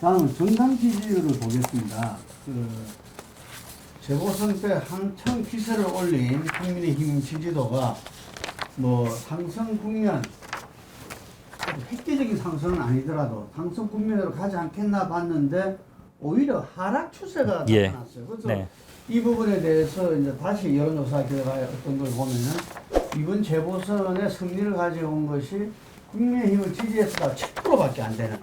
다음은 정당 지지율을 보겠습니다. 재보선 때 한창 기세를 올린 국민의힘 지지도가 뭐 상승 국면, 획기적인 상승은 아니더라도 상승 국면으로 가지 않겠나 봤는데 오히려 하락 추세가 예. 나타났어요. 그래서 네. 이 부분에 대해서 이제 다시 여론조사 결과 어떤 걸 보면은 이번 재보선의 승리를 가져온 것이 국민의힘을 지지했다가 7%밖에 안 되는.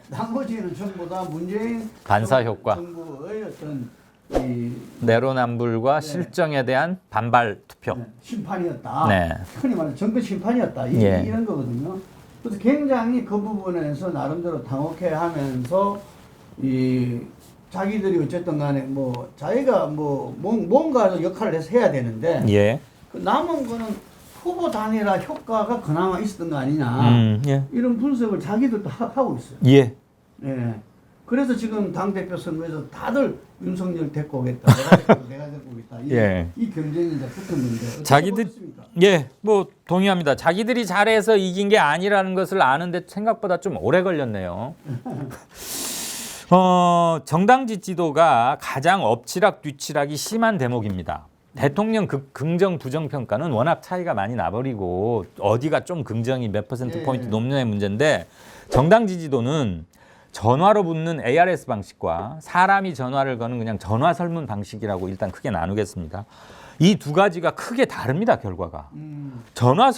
나머지는 전부 다 문재인 반사 효과. 정부의 어떤 이 내로남불과 네. 실정에 대한 반발 투표. 심판이었다. 네. 흔히 말해서 정권 심판이었다. 예. 이런 거거든요. 그래서 굉장히 그 부분에서 나름대로 당혹해하면서 이 자기들이 어쨌든 간에 뭐 자기가 뭐 뭔가 역할을 해서 해야 되는데 예. 그 남은 거는 후보 단일화 효과가 그나마 있었던 거 아니냐. 예. 이런 분석을 자기들도 하고 있어요. 예. 예. 그래서 지금 당대표 선거에서 다들 윤석열 데리고 오겠다. 내가 데리고 오겠다. 예. 이 경쟁이 이제 붙은 건데. 자기들 예, 뭐 동의합니다. 자기들이 잘해서 이긴 게 아니라는 것을 아는데 생각보다 좀 오래 걸렸네요. 정당 지지도가 가장 엎치락 뒤치락이 심한 대목입니다. 대통령 긍정 부정 평가는 워낙 차이가 많이 나버리고 어디가 좀 긍정이 몇 퍼센트 포인트 높느냐의 문제인데 정당 지지도는 전화로 붙는 ARS 방식과 사람이 전화를 거는 그냥 전화 설문 방식이라고 일단 크게 나누겠습니다. 이 두 가지가 크게 다릅니다, 결과가. 전화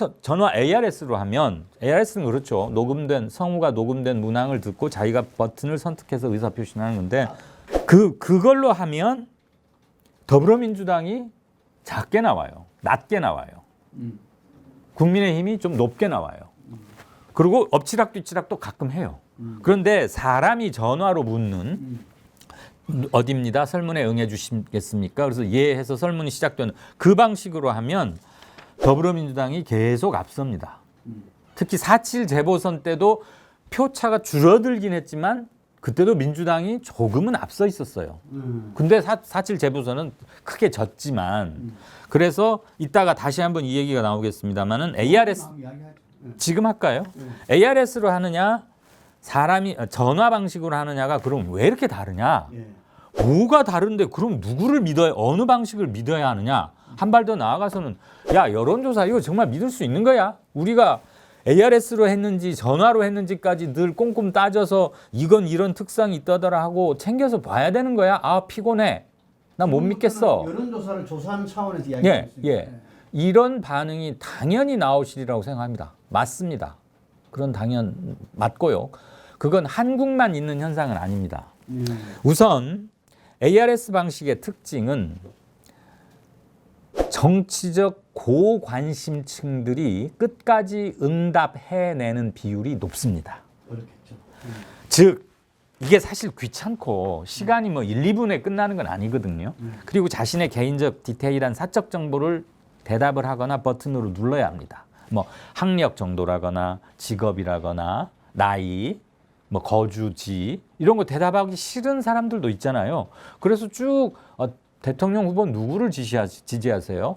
ARS로 하면 ARS는 그렇죠. 성우가 녹음된 문항을 듣고 자기가 버튼을 선택해서 의사 표시를 하는 건데 그걸로 하면 더불어민주당이 작게 나와요. 낮게 나와요. 국민의힘이 좀 높게 나와요. 그리고 엎치락 뒤치락도 가끔 해요. 그런데 사람이 전화로 묻는 어디입니다. 설문에 응해 주시겠습니까? 그래서 예 해서 설문이 시작되는 그 방식으로 하면 더불어민주당이 계속 앞섭니다. 특히 4.7 재보선 때도 표차가 줄어들긴 했지만 그때도 민주당이 조금은 앞서 있었어요. 근데 4.7 재보선은 크게 졌지만 그래서 이따가 다시 한번 이 얘기가 나오겠습니다만은 ARS 지금 할까요? ARS로 하느냐 사람이 전화 방식으로 하느냐가 그럼 왜 이렇게 다르냐? 뭐가 다른데 그럼 누구를 믿어야 어느 방식을 믿어야 하느냐? 한 발 더 나아가서는 야 여론조사 이거 정말 믿을 수 있는 거야? 우리가 ARS로 했는지 전화로 했는지까지 늘 꼼꼼 따져서 이건 이런 특성이 있다더라 하고 챙겨서 봐야 되는 거야? 아 피곤해. 나 못 믿겠어. 여론조사를 조사하는 차원에서 이야기하고 있습니다. 예. 이런 반응이 당연히 나오시리라고 생각합니다. 맞습니다. 그런 당연 맞고요. 그건 한국만 있는 현상은 아닙니다. 우선 ARS 방식의 특징은 정치적 고관심층들이 끝까지 응답해내는 비율이 높습니다. 그렇겠죠. 즉 이게 사실 귀찮고 시간이 뭐 1, 2분에 끝나는 건 아니거든요. 그리고 자신의 개인적 디테일한 사적 정보를 대답을 하거나 버튼으로 눌러야 합니다. 뭐 학력 정도라거나 직업이라거나 나이, 뭐 거주지 이런 거 대답하기 싫은 사람들도 있잖아요. 그래서 쭉 대통령 후보 누구를 지지하세요?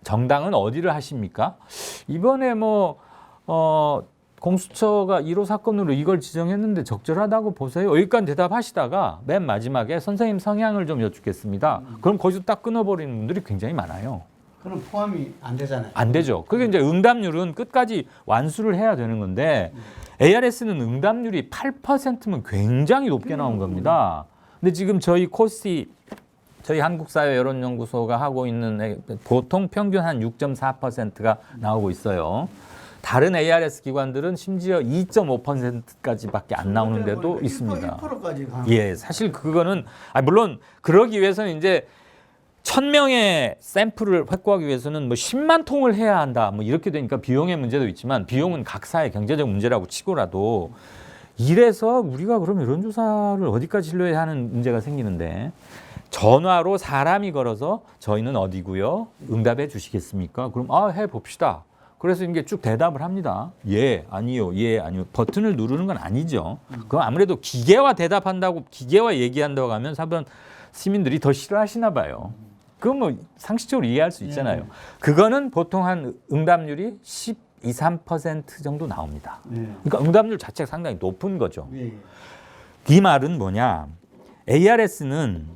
정당은 어디를 하십니까? 이번에 공수처가 1호 사건으로 이걸 지정했는데 적절하다고 보세요. 여기까지 대답하시다가 맨 마지막에 선생님 성향을 좀 여쭙겠습니다. 그럼 거기서 딱 끊어버리는 분들이 굉장히 많아요. 그럼 포함이 안 되잖아요. 안 되죠. 그게 이제 응답률은 끝까지 완수를 해야 되는 건데 ARS는 응답률이 8%면 굉장히 높게 나온 겁니다. 근데 지금 저희 저희 한국사회 여론연구소가 하고 있는 보통 평균 한 6.4%가 나오고 있어요. 다른 ARS 기관들은 심지어 2.5%까지밖에 안 나오는 데도 있습니다. 1%까지 예, 사실 그거는 물론 그러기 위해서는 이제 1000명의 샘플을 확보하기 위해서는 뭐 10만 통을 해야 한다. 뭐 이렇게 되니까 비용의 문제도 있지만 비용은 각사의 경제적 문제라고 치고라도 이래서 우리가 그럼 여론조사를 어디까지 신뢰해야 하는 문제가 생기는데 전화로 사람이 걸어서 저희는 어디고요? 응답해 주시겠습니까? 그럼 해봅시다. 그래서 이게 쭉 대답을 합니다. 예, 아니요, 예, 아니요. 버튼을 누르는 건 아니죠. 그럼 아무래도 기계와 대답한다고 기계와 얘기한다고 하면 시민들이 더 싫어하시나 봐요. 그건 뭐 상식적으로 이해할 수 있잖아요. 그거는 보통 한 응답률이 12, 3% 정도 나옵니다. 그러니까 응답률 자체가 상당히 높은 거죠. 이 말은 뭐냐? ARS는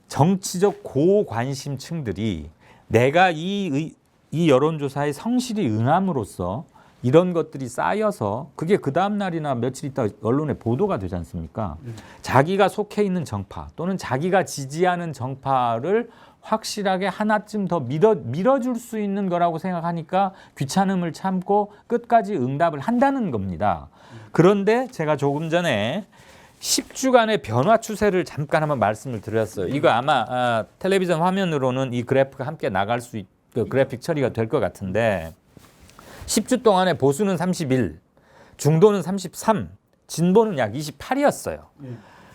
정치적 고관심층들이 내가 이 여론조사에 성실히 응함으로써 이런 것들이 쌓여서 그게 그 다음 날이나 며칠 있다 언론에 보도가 되지 않습니까? 자기가 속해 있는 정파 또는 자기가 지지하는 정파를 확실하게 하나쯤 더 밀어줄 수 있는 거라고 생각하니까 귀찮음을 참고 끝까지 응답을 한다는 겁니다. 그런데 제가 조금 전에 10주간의 변화 추세를 잠깐 한번 말씀을 드렸어요. 이거 아마 텔레비전 화면으로는 이 그래프가 함께 나갈 수 그 그래픽 처리가 될 것 같은데 10주 동안에 보수는 31, 중도는 33, 진보는 약 28이었어요.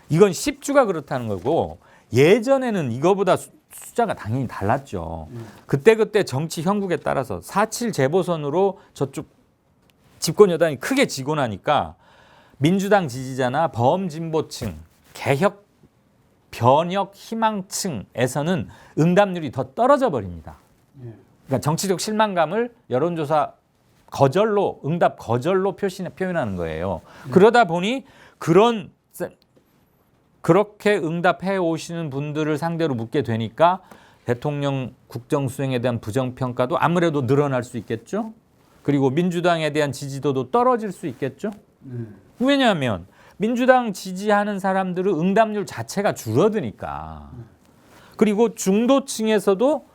이건 10주가 그렇다는 거고 예전에는 이거보다 숫자가 당연히 달랐죠. 그때 정치 형국에 따라서 4.7 재보선으로 저쪽 집권 여당이 크게 지고 나니까 민주당 지지자나 범진보층, 개혁, 변혁 희망층에서는 응답률이 더 떨어져 버립니다. 그러니까 정치적 실망감을 여론조사 거절로, 응답 거절로 표현하는 거예요. 그러다 보니 그렇게 응답해 오시는 분들을 상대로 묻게 되니까 대통령 국정수행에 대한 부정평가도 아무래도 늘어날 수 있겠죠. 그리고 민주당에 대한 지지도도 떨어질 수 있겠죠. 왜냐하면 민주당 지지하는 사람들은 응답률 자체가 줄어드니까. 그리고 중도층에서도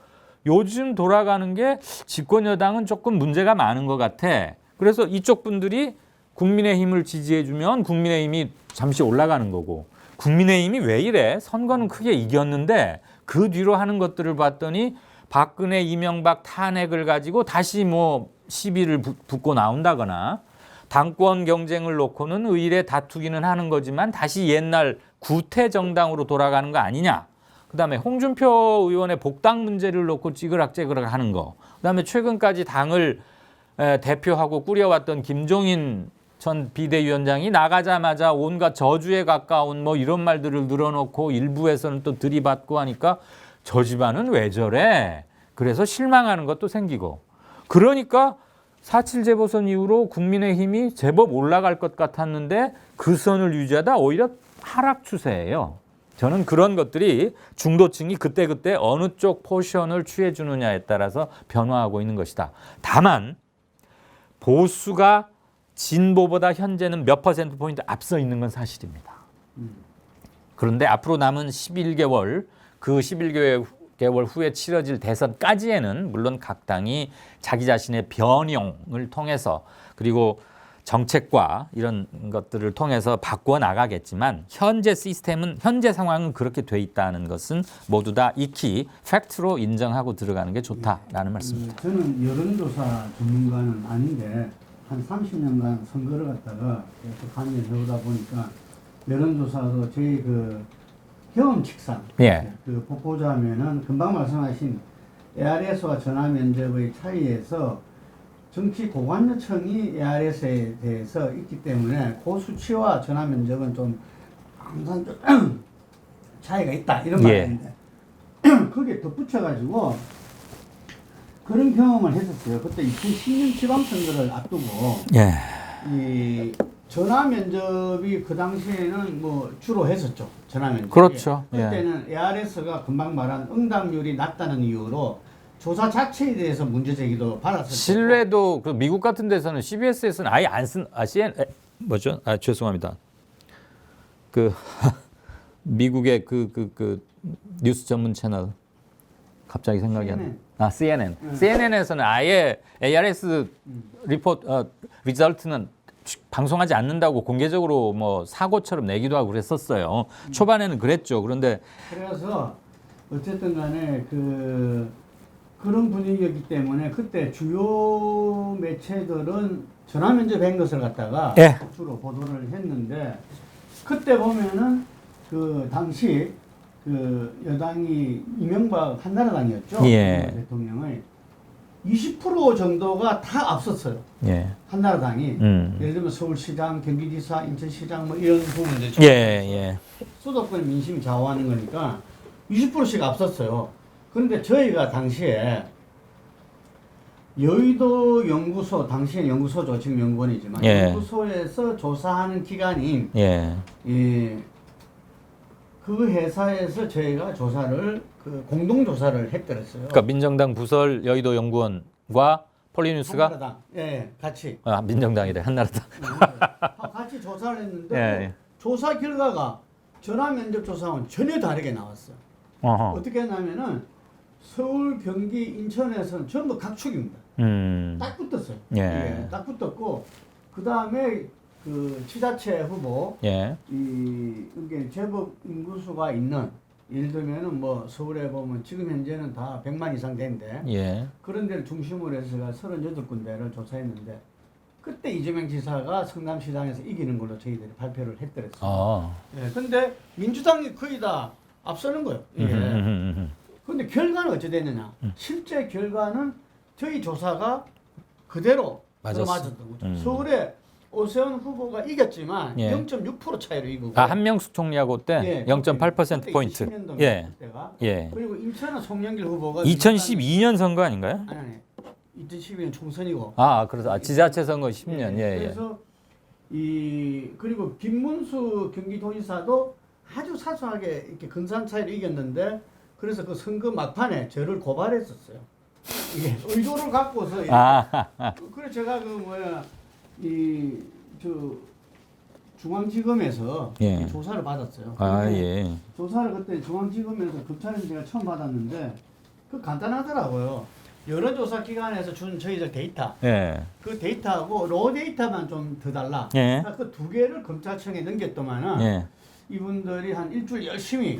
요즘 돌아가는 게 집권 여당은 조금 문제가 많은 것 같아. 그래서 이쪽 분들이 국민의힘을 지지해주면 국민의힘이 잠시 올라가는 거고 국민의힘이 왜 이래? 선거는 크게 이겼는데 그 뒤로 하는 것들을 봤더니 박근혜, 이명박 탄핵을 가지고 다시 뭐 시비를 붙고 나온다거나 당권 경쟁을 놓고는 의례 다투기는 하는 거지만 다시 옛날 구태 정당으로 돌아가는 거 아니냐. 그다음에 홍준표 의원의 복당 문제를 놓고 찌그락찌그락 하는 거. 그다음에 최근까지 당을 대표하고 꾸려왔던 김종인 전 비대위원장이 나가자마자 온갖 저주에 가까운 뭐 이런 말들을 늘어놓고 일부에서는 또 들이받고 하니까 저 집안은 왜 저래? 그래서 실망하는 것도 생기고. 그러니까 4.7 재보선 이후로 국민의힘이 제법 올라갈 것 같았는데 그 선을 유지하다 오히려 하락 추세예요. 저는 그런 것들이 중도층이 그때그때 어느 쪽 포지션을 취해주느냐에 따라서 변화하고 있는 것이다. 다만 보수가 진보보다 현재는 몇 %포인트 앞서 있는 건 사실입니다. 그런데 앞으로 남은 11개월, 그 11개월 후에 치러질 대선까지에는 물론 각 당이 자기 자신의 변형을 통해서 그리고 정책과 이런 것들을 통해서 바꾸어 나가겠지만 현재 시스템은 현재 상황은 그렇게 돼 있다는 것은 모두 다 익히 팩트로 인정하고 들어가는 게 좋다라는 말씀입니다. 저는 여론조사 전문가는 아닌데 한 30년간 선거를 갖다가 계속 관여해오다 보니까 여론조사도 저희 그 경험칙상 그 보자면은 금방 말씀하신 ARS와 전화면접의 차이에서 정치 고관여층이 ARS에 대해서 있기 때문에 그 수치와 전화면접은 좀 항상 좀 차이가 있다 이런 말인데 거기에 덧붙여가지고 그런 경험을 했었어요. 그때 2010년 지방선거를 앞두고 이 전화면접이 그 당시에는 뭐 주로 했었죠. 전화면접. 그렇죠. 그때는 ARS가 금방 말한 응답률이 낮다는 이유로 조사 자체에 대해서 문제 제기도 받았었죠. 신뢰도 그 미국 같은 데서는 CBS에서는 아예 안 쓴 뭐죠? 죄송합니다. 그 미국의 그 뉴스 전문 채널 갑자기 생각이 안 나. CNN. CNN에서는 아예 ARS 리절트는 방송하지 않는다고 공개적으로 뭐 사고처럼 내기도 하고 그랬었어요. 초반에는 그랬죠. 그런데 그래서 어쨌든 간에 그런 분위기였기 때문에 그때 주요 매체들은 전화면접한 것을 갖다가 주로 보도를 했는데 그때 보면은 그 당시 그 여당이 이명박 한나라당이었죠. 대통령의 20% 정도가 다 앞섰어요. 한나라당이 예를 들면 서울시장, 경기지사, 인천시장 뭐 이런 부분들 수도권 민심이 좌우하는 거니까 20%씩 앞섰어요. 그런데 저희가 당시에 여의도 연구소, 당시엔 연구소죠. 지금 연구원이지만 예. 연구소에서 조사하는 기관인 예. 그 회사에서 저희가 조사를 공동 조사를 했더랬어요. 그러니까 민정당 부설 여의도 연구원과 폴리뉴스가 한나라당, 예, 같이 민정당이래 한나라당. 같이 조사를 했는데 예. 조사 결과가 전화 면접 조사와는 전혀 다르게 나왔어요. 어허. 어떻게 했냐면은 서울, 경기, 인천에서는 전부 각축입니다. 딱 붙었어요. 예. 예, 딱 붙었고 그 다음에 그 지자체 후보 예. 이게 제법 인구수가 있는 예를 들면은 뭐 서울에 보면 지금 현재는 다 100만 이상 된데 예. 그런 데를 중심으로 해서 제가 38군데를 조사했는데 그때 이재명 지사가 성남시장에서 이기는 걸로 저희들이 발표를 했더랬어요. 예, 근데 민주당이 거의 다 앞서는 거예요. 이게. 근데 결과는 어찌 됐느냐? 실제 결과는 저희 조사가 그대로 맞았어. 맞았던 거죠. 서울에 오세훈 후보가 이겼지만 예. 0.6% 차이로 이기고. 한명숙 총리하고 때 예, 0.8% 포인트. 20년도 예. 때가. 예. 그리고 인천은 송영길 후보가 2012년 선거 아닌가요? 아니 2012년 총선이고. 그래서 지자체 선거 10년. 예. 그래서 그리고 김문수 경기도지사도 아주 사소하게 이렇게 근소한 차이로 이겼는데 그래서 그 선거 막판에 저를 고발했었어요. 이게 의도를 갖고서 그래서 제가 중앙지검에서 예. 조사를 받았어요. 예. 조사를 그때 중앙지검에서 검찰에서 제가 처음 받았는데 그 간단하더라고요. 여론조사 기관에서 준 저희들 데이터, 예. 그 데이터하고 로 데이터만 좀 더 달라. 예. 그 두 개를 검찰청에 넘겼더만은 예. 이분들이 한 일주일 열심히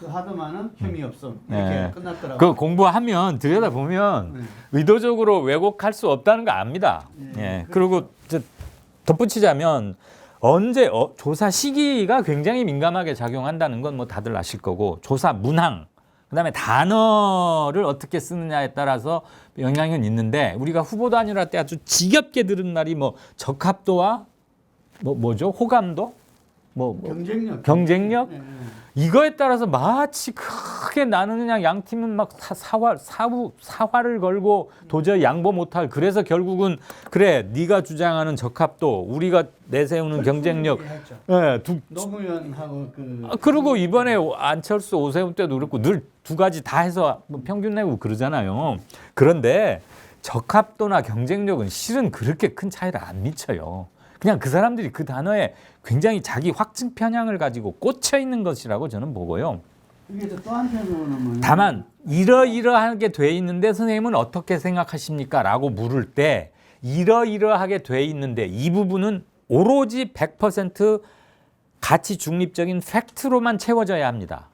하더만은 혐의 없음 이렇게 예. 끝났더라고요. 그 공부하면 들여다 보면 네. 의도적으로 왜곡할 수 없다는 거 압니다. 예. 예. 그리고 덧붙이자면 언제 조사 시기가 굉장히 민감하게 작용한다는 건 뭐 다들 아실 거고 조사 문항 그다음에 단어를 어떻게 쓰느냐에 따라서 영향은 있는데 우리가 후보 단일화 때 아주 지겹게 들은 말이 뭐 적합도와 뭐죠? 호감도? 경쟁력? 네. 이거에 따라서 마치 크게 나는 그냥 양 팀은 막 사활을 걸고 도저히 양보 못할 그래서 결국은 그래 네가 주장하는 적합도 우리가 내세우는 경쟁력 예, 노무현하고 그리고 이번에 안철수 오세훈 때도 그렇고 늘 두 가지 다 해서 평균 내고 그러잖아요. 그런데 적합도나 경쟁력은 실은 그렇게 큰 차이를 안 미쳐요. 그냥 그 사람들이 그 단어에 굉장히 자기 확증 편향을 가지고 꽂혀 있는 것이라고 저는 보고요. 이게 또 한편으로는 다만 이러이러하게 돼 있는데 선생님은 어떻게 생각하십니까? 라고 물을 때 이러이러하게 돼 있는데 이 부분은 오로지 100% 가치 중립적인 팩트로만 채워져야 합니다.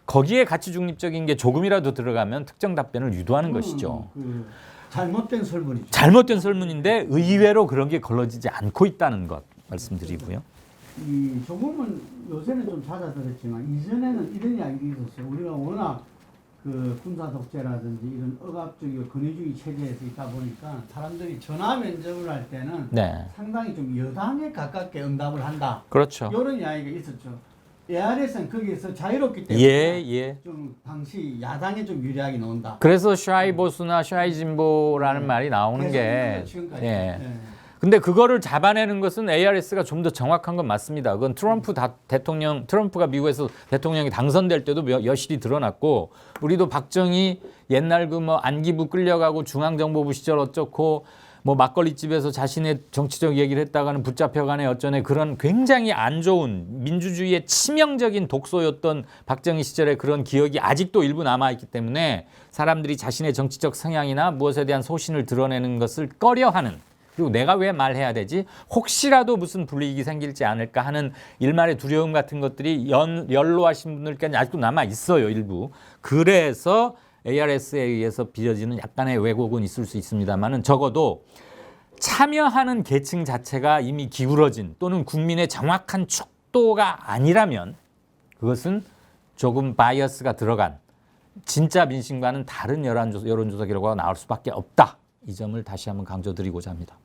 거기에 가치 중립적인 게 조금이라도 들어가면 특정 답변을 유도하는 것이죠. 잘못된 설문이죠. 잘못된 설문인데 의외로 그런 게 걸러지지 않고 있다는 것 말씀드리고요. 조금은 요새는 좀 잦아들었지만 이전에는 이런 이야기가 있었어요. 우리가 워낙 그 군사 독재라든지 이런 억압적이고 권위주의 체제에서 있다 보니까 사람들이 전화 면접을 할 때는 네. 상당히 좀 여당에 가깝게 응답을 한다. 그렇죠. 이런 이야기가 있었죠. ARS는 거기에서 자유롭기 때문에 좀 당시 야당에 좀 유리하게 나온다. 그래서 샤이보수나 샤이진보라는 말이 나오는 게 지금까지. 근데 그거를 잡아내는 것은 ARS가 좀 더 정확한 건 맞습니다. 그건 트럼프가 미국에서 대통령이 당선될 때도 여실히 드러났고 우리도 박정희 옛날 그 뭐 안기부 끌려가고 중앙정보부 시절 어쩌고 뭐 막걸리집에서 자신의 정치적 얘기를 했다가는 붙잡혀가네 어쩌네 그런 굉장히 안 좋은 민주주의의 치명적인 독소였던 박정희 시절의 그런 기억이 아직도 일부 남아있기 때문에 사람들이 자신의 정치적 성향이나 무엇에 대한 소신을 드러내는 것을 꺼려하는 그리고 내가 왜 말해야 되지? 혹시라도 무슨 불이익이 생길지 않을까 하는 일말의 두려움 같은 것들이 연로하신 분들까지 아직도 남아 있어요, 일부. 그래서 ARS에 의해서 빚어지는 약간의 왜곡은 있을 수 있습니다만은 적어도 참여하는 계층 자체가 이미 기울어진 또는 국민의 정확한 촉도가 아니라면 그것은 조금 바이어스가 들어간 진짜 민심과는 다른 여론조사 결과가 나올 수밖에 없다. 이 점을 다시 한번 강조드리고자 합니다.